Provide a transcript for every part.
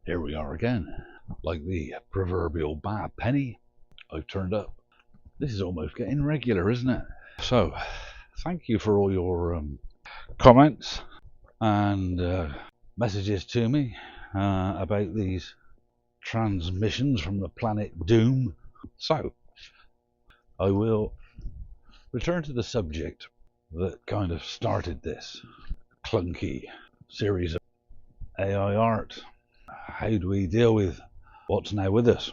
Here we are again. Like the proverbial bad penny, I've turned up. This is almost getting regular, isn't it? So, thank you for all your comments and messages to me about these transmissions from the planet Doom. So, I will return to the subject that kind of started this clunky series of AI art. How do we deal with what's now with us?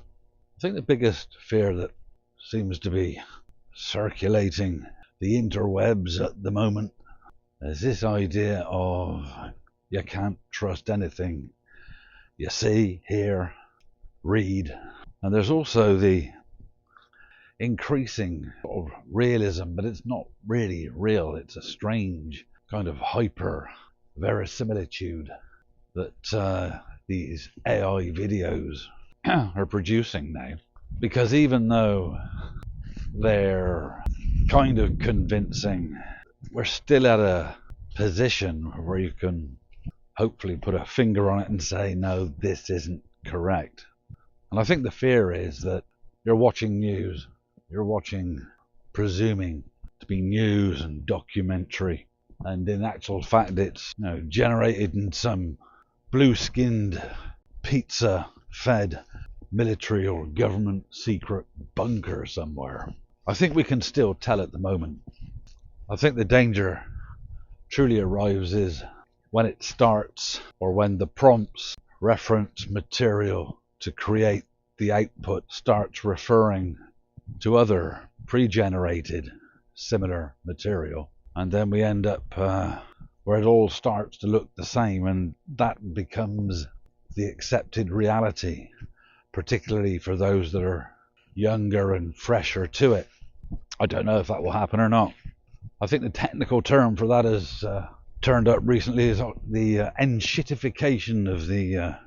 I think the biggest fear that seems to be circulating the interwebs at the moment is this idea of you can't trust anything you see, hear, read. And there's also the increasing of realism, but it's not really real. It's a strange kind of hyper verisimilitude that these AI videos are producing now. Because even though they're kind of convincing, we're still at a position where you can hopefully put a finger on it and say, no, this isn't correct. And I think the fear is that you're watching news, you're watching, presuming to be news and documentary, and in actual fact it's generated in some blue-skinned, pizza-fed military or government secret bunker somewhere. I think we can still tell at the moment. I think the danger truly arrives is when it starts, or when the prompts reference material to create the output starts referring to other pre-generated similar material, and then we end up where it all starts to look the same, and that becomes the accepted reality, particularly for those that are younger and fresher to it. I don't know if that will happen or not. I think the technical term for that has turned up recently is the enshittification of the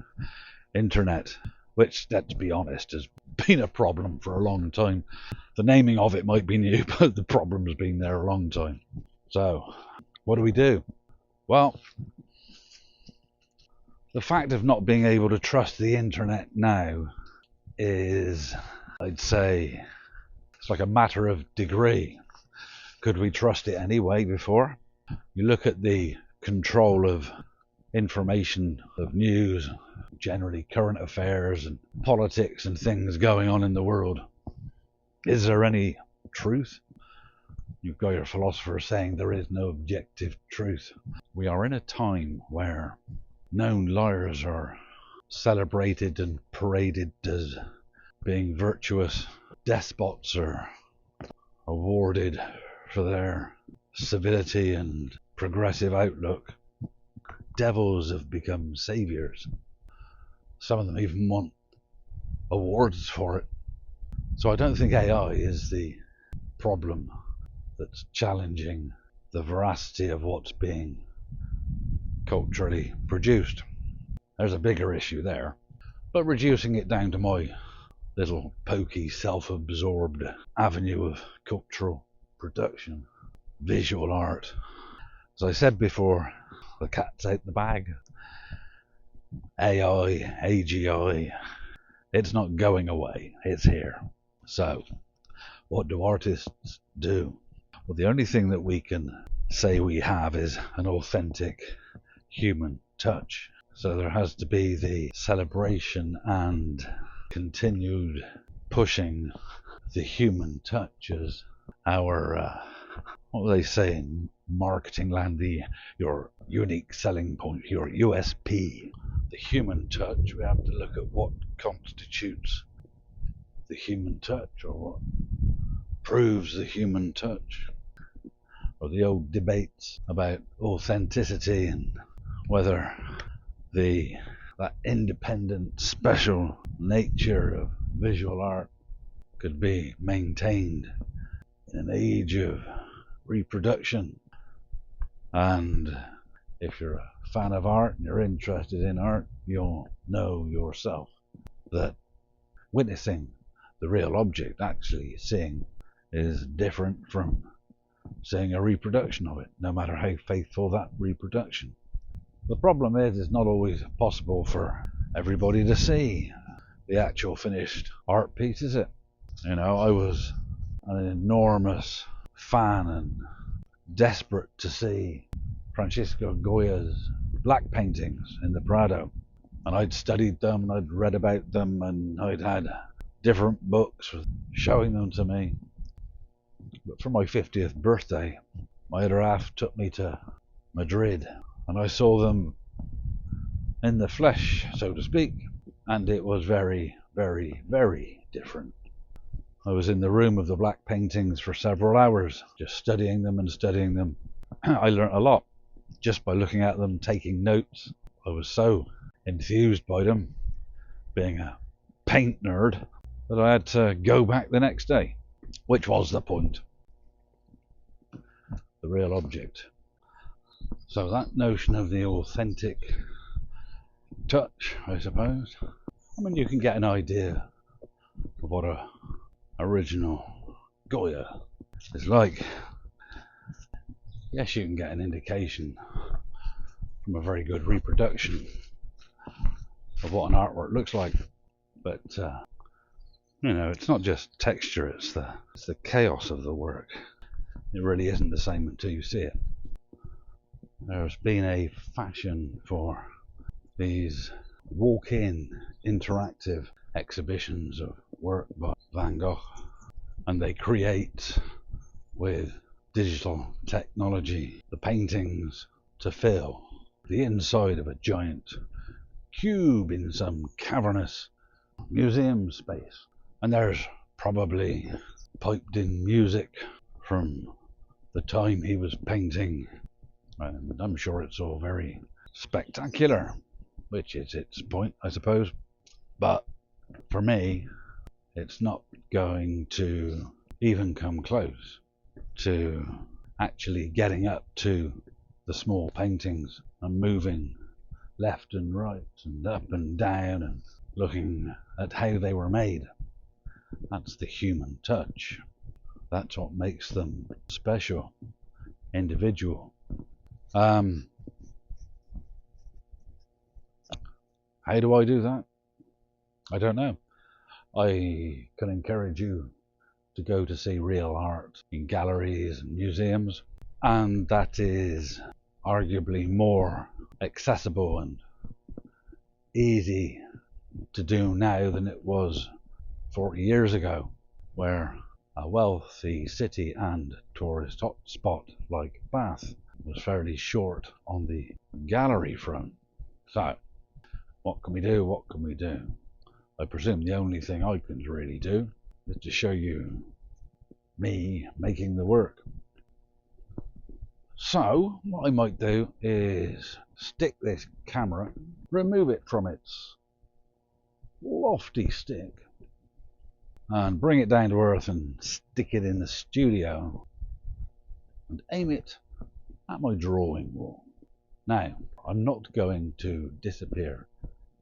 internet, which, let's be honest, has been a problem for a long time. The naming of it might be new, but the problem's been there a long time. So, what do we do? Well, the fact of not being able to trust the internet now is, I'd say, it's like a matter of degree. Could we trust it anyway before? You look at the control of information, of news, generally current affairs and politics and things going on in the world. Is there any truth? You've got your philosophers saying there is no objective truth. We are in a time where known liars are celebrated and paraded as being virtuous. Despots are awarded for their civility and progressive outlook. Devils have become saviors. Some of them even want awards for it. So I don't think AI is the problem that's challenging the veracity of what's being culturally produced. There's a bigger issue there. But reducing it down to my little pokey, self-absorbed avenue of cultural production, visual art. As I said before, the cat's out the bag. AI, AGI, it's not going away, it's here. So, what do artists do? Well, the only thing that we can say we have is an authentic human touch. So there has to be the celebration and continued pushing the human touch as our, what do they say in marketing land, your unique selling point, your USP. The human touch, we have to look at what constitutes the human touch, or what proves the human touch, or the old debates about authenticity and whether that independent, special nature of visual art could be maintained in an age of reproduction. And if you're a fan of art and you're interested in art, you'll know yourself that witnessing the real object, actually seeing, is different from seeing a reproduction of it, no matter how faithful that reproduction. The problem is it's not always possible for everybody to see the actual finished art piece, is it? You know, I was an enormous fan and desperate to see Francisco Goya's black paintings in the Prado. And I'd studied them, and I'd read about them, and I'd had different books showing them to me. But for my 50th birthday, my other half took me to Madrid, and I saw them in the flesh, so to speak, and it was very, very, very different. I was in the room of the black paintings for several hours, just studying them and studying them. I learnt a lot just by looking at them, taking notes. I was so enthused by them, being a paint nerd, that I had to go back the next day, which was the point, the real object. So that notion of the authentic touch, I suppose. I mean, you can get an idea of what a original Goya is like. Yes, you can get an indication from a very good reproduction of what an artwork looks like, but you know, it's not just texture, it's the chaos of the work. It really isn't the same until you see it. There's been a fashion for these walk-in interactive exhibitions of work by Van Gogh, and they create with digital technology the paintings to fill the inside of a giant cube in some cavernous museum space. And there's probably piped in music from the time he was painting, and I'm sure it's all very spectacular, which is its point, I suppose. But for me, it's not going to even come close to actually getting up to the small paintings and moving left and right and up and down and looking at how they were made. That's the human touch. That's what makes them special, individual. How do I do that? I don't know. I can encourage you to go to see real art in galleries and museums, and that is arguably more accessible and easy to do now than it was 40 years ago, where a wealthy city and tourist hotspot like Bath was fairly short on the gallery front. So, what can we do? What can we do? I presume the only thing I can really do is to show you me making the work. So, what I might do is stick this camera, remove it from its lofty stick, and bring it down to earth and stick it in the studio and aim it at my drawing wall. Now, I'm not going to disappear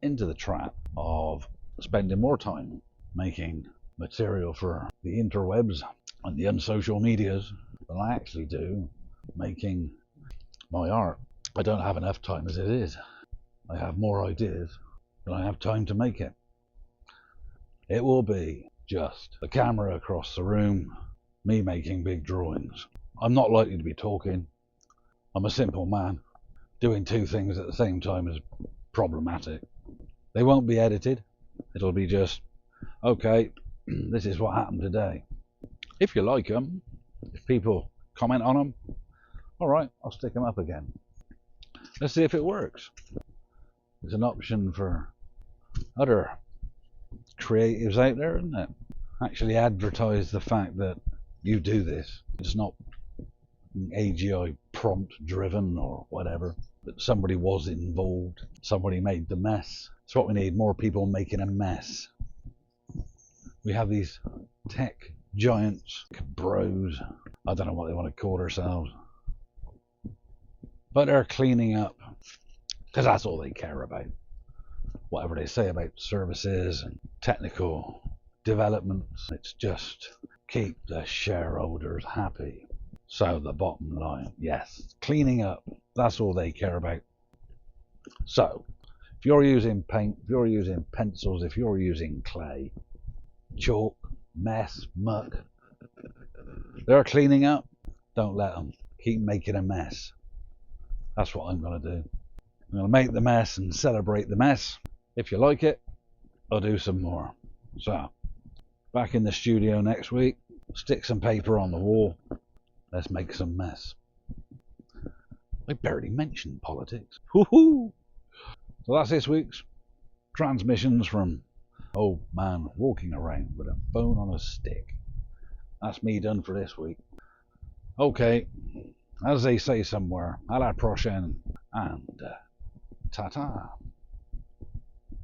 into the trap of spending more time making material for the interwebs and the unsocial medias than I actually do making my art. I don't have enough time as it is. I have more ideas than I have time to make it. It will be just the camera across the room, me making big drawings. I'm not likely to be talking. I'm a simple man. Doing two things at the same time is problematic. They won't be edited. It'll be just, okay, this is what happened today. If you like them, if people comment on them, all right, I'll stick them up again. Let's see if it works. It's an option for other creatives out there, isn't it? Actually advertise the fact that you do this. It's not AGI prompt driven or whatever, that somebody was involved, somebody made the mess. It's what we need, more people making a mess. We have these tech giants, bros, I don't know what they want to call themselves, but they're cleaning up because that's all they care about. Whatever they say about services and technical developments, it's just keep the shareholders happy. So the bottom line, yes, cleaning up, that's all they care about. So If you're using paint, if you're using pencils, if you're using clay, chalk, mess, muck, they're cleaning up, don't let them. Keep making a mess. That's what I'm going to do. I'm going to make the mess and celebrate the mess. If you like it, I'll do some more. So, back in the studio next week, stick some paper on the wall, let's make some mess. I barely mentioned politics. Woohoo! So that's this week's transmissions from old man walking around with a phone on a stick. That's me done for this week. Okay, as they say somewhere, à la prochaine and ta-ta.